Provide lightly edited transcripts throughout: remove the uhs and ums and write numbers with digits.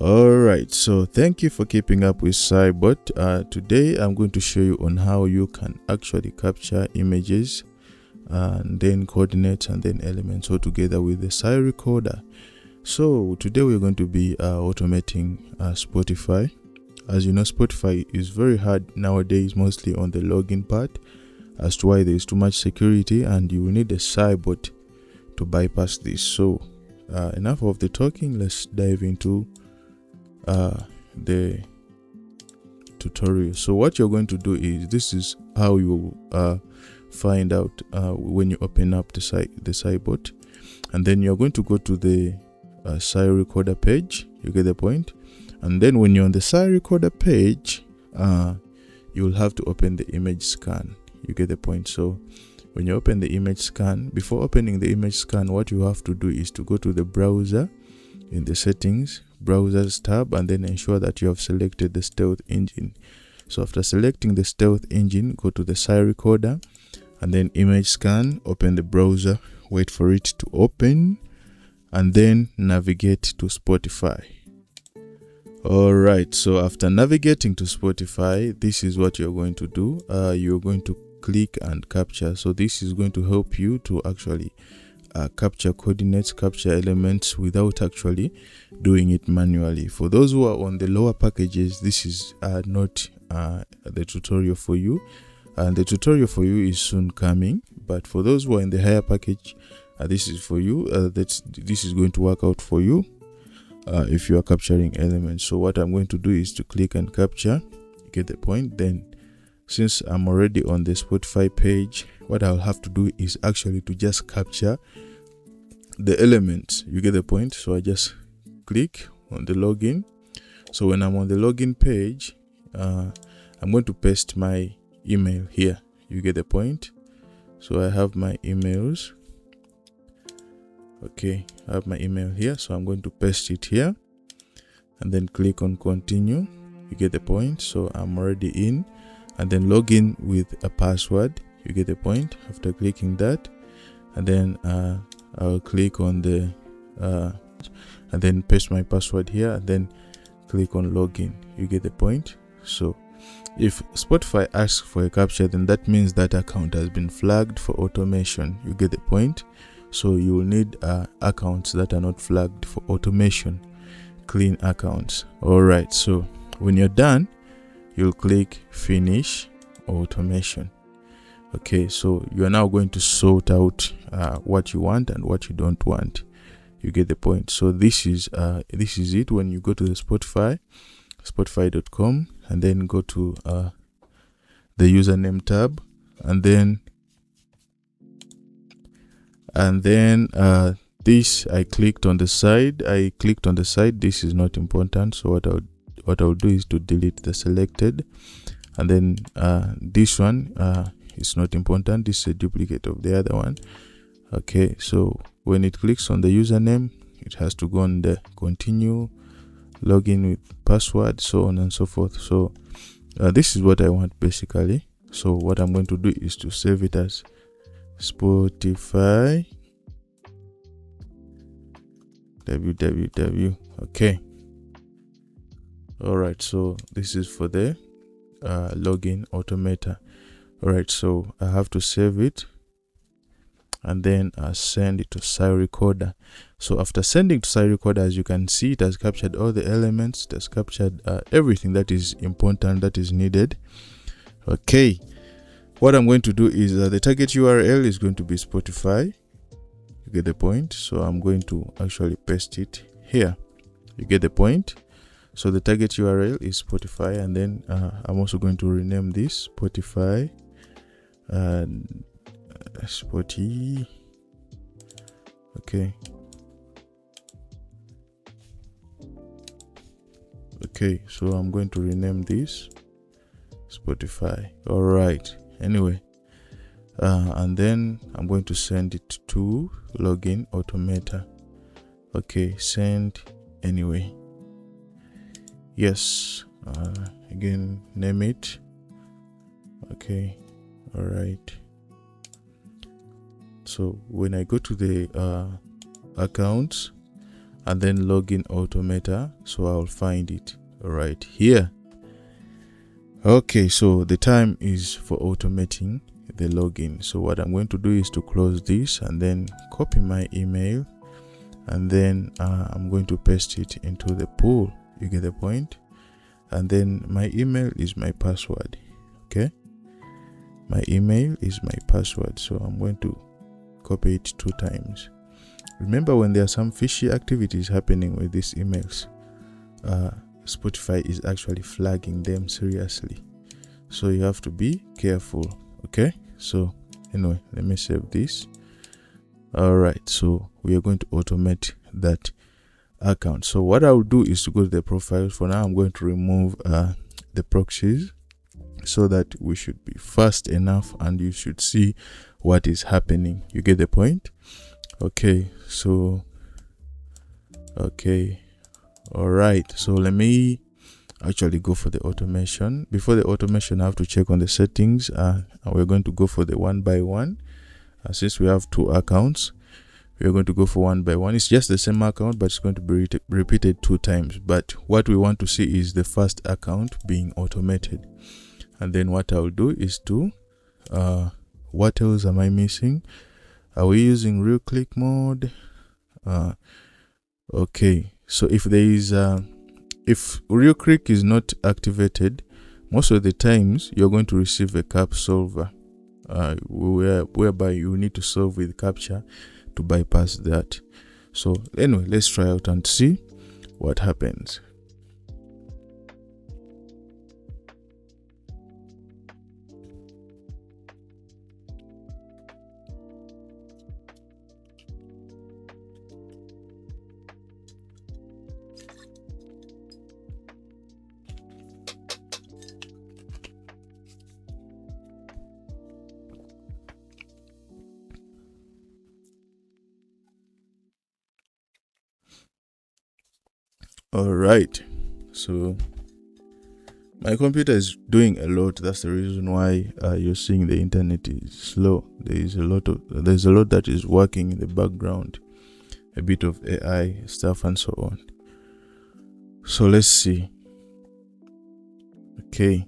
Alright, so thank you for keeping up with CyyBot. Today I'm going to show you on how you can actually capture images and then coordinates and then elements all together with the Cyy recorder. So today we're going to be automating Spotify. As you know, Spotify is very hard nowadays, mostly on the login part, as to why there is too much security and you will need a CyyBot to bypass this. So enough of the talking, let's dive into the tutorial. So what you're going to do is, this is how you find out when you open up the CyyBot, and then you're going to go to the Cyy recorder page. You get the point? And then when you're on the Cyy recorder page, you'll have to open the image scan. You get the point? So when you open the image scan, before opening the image scan, what you have to do is to go to the browser, in the settings, browsers tab, and then ensure that you have selected the stealth engine. So after selecting the stealth engine, go to the Cyy recorder and then image scan, open the browser, wait for it to open, and then navigate to Spotify. Alright, so after navigating to Spotify, this is what you're going to do. You're going to click and capture. So this is going to help you to actually capture coordinates, capture elements without actually doing it manually. For those who are on the lower packages, this is not the tutorial for you, and the tutorial for you is soon coming. But for those who are in the higher package, this is for you. This is going to work out for you if you are capturing elements. So what I'm going to do is to click and capture. You get the point? Then since I'm already on the Spotify page, what I'll have to do is actually to just capture the elements. You get the point? So I just click on the login. So when I'm on the login page, I'm going to paste my email here. You get the point? So I have my emails. Okay, I have my email here, so I'm going to paste it here and then click on continue. You get the point? So I'm already in, and then log in with a password. You get the point? After clicking that, and then I'll click on the and then paste my password here, and then click on login. You get the point? So if Spotify asks for a captcha, then that means that account has been flagged for automation. You get the point? So you will need accounts that are not flagged for automation, clean accounts. Alright, so when you're done, you'll click finish automation. Okay, so you are now going to sort out what you want and what you don't want. You get the point? So this is it. When you go to the spotify.com, and then go to the username tab, and then this, I clicked on the side. This is not important, so what I'll do is to delete the selected, and then this one is not important. This is a duplicate of the other one. Okay, so when it clicks on the username, it has to go on the continue, login with password, so on and so forth. So this is what I want basically. So what I'm going to do is to save it as Spotify www. Okay, all right, so this is for the login automator. All right, so I have to save it and then send it to Cyy recorder. So after sending to Cyy recorder, as you can see, it has captured all the elements. It has captured everything that is important, that is needed. Okay, what I'm going to do is the target URL is going to be Spotify. You get the point? So I'm going to actually paste it here. You get the point? So the target URL is Spotify, and then I'm also going to rename this Spotify and Spotty. Okay, so I'm going to rename this Spotify. All right, anyway, and then I'm going to send it to login automator. Okay, send anyway. Yes, again, name it. Okay, all right. So when I go to the accounts, and then login automator. So I'll find it right here. Okay, so the time is for automating the login. So what I'm going to do is to close this and then copy my email, and then I'm going to paste it into the pool. You get the point? And then my email is my password. Okay, my email is my password, so I'm going to copy it 2 times. Remember, when there are some fishy activities happening with these emails, Spotify is actually flagging them seriously, so you have to be careful. Okay, so anyway, let me save this. All right, so we are going to automate that account. So what I'll do is to go to the profiles. For now, I'm going to remove the proxies, so that we should be fast enough and you should see what is happening. You get the point? Okay, so okay, all right, so let me actually go for the automation. Before the automation, I have to check on the settings, and we're going to go for the 1 by 1. Since we have 2 accounts, we are going to go for 1 by 1. It's just the same account, but it's going to be repeated 2 times. But what we want to see is the first account being automated. And then what I'll do is to what else am I missing? Are we using real click mode? Okay, so if there is if real click is not activated, most of the times you're going to receive a cap solver, whereby you need to solve with captcha to bypass that. So anyway, let's try out and see what happens. All right, so my computer is doing a lot. That's the reason why you're seeing the internet is slow. There's a lot that is working in the background, a bit of AI stuff and so on. So let's see. Okay,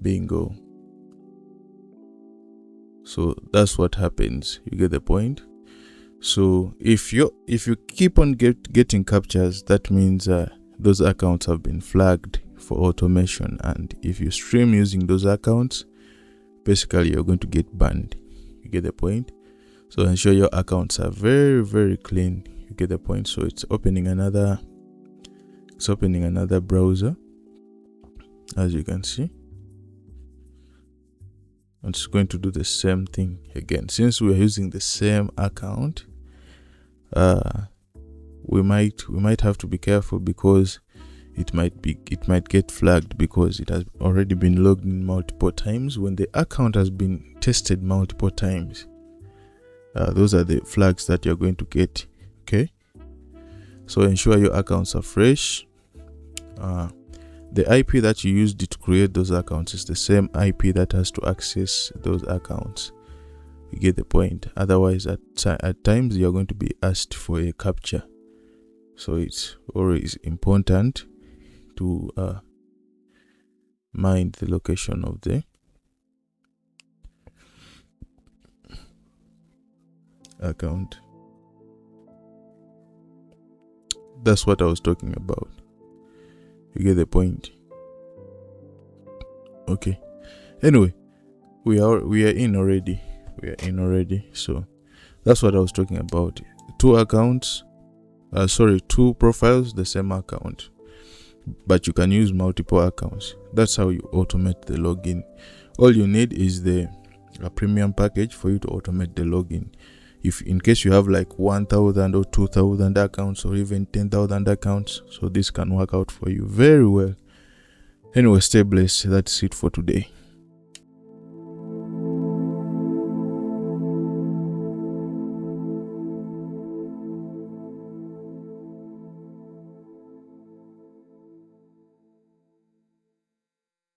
bingo. So that's what happens. You get the point? So if you keep on getting captures, that means those accounts have been flagged for automation, and if you stream using those accounts, basically you're going to get banned. You get the point? So ensure your accounts are very, very clean. You get the point? So it's opening another browser, as you can see. I'm just going to do the same thing again. Since we are using the same account, we might have to be careful, because it might get flagged because it has already been logged in multiple times. When the account has been tested multiple times, those are the flags that you're going to get. Okay, so ensure your accounts are fresh. The IP that you used to create those accounts is the same IP that has to access those accounts. You get the point? Otherwise, at times you're going to be asked for a captcha. So it's always important to mind the location of the account. That's what I was talking about. You get the point? Okay. Anyway, we are in already. So that's what I was talking about. 2 accounts. 2 profiles, the same account, but you can use multiple accounts. That's how you automate the login. All you need is the premium package for you to automate the login. If in case you have like 1,000 or 2,000 accounts, or even 10,000 accounts, so this can work out for you very well. Anyway, stay blessed. That's it for today.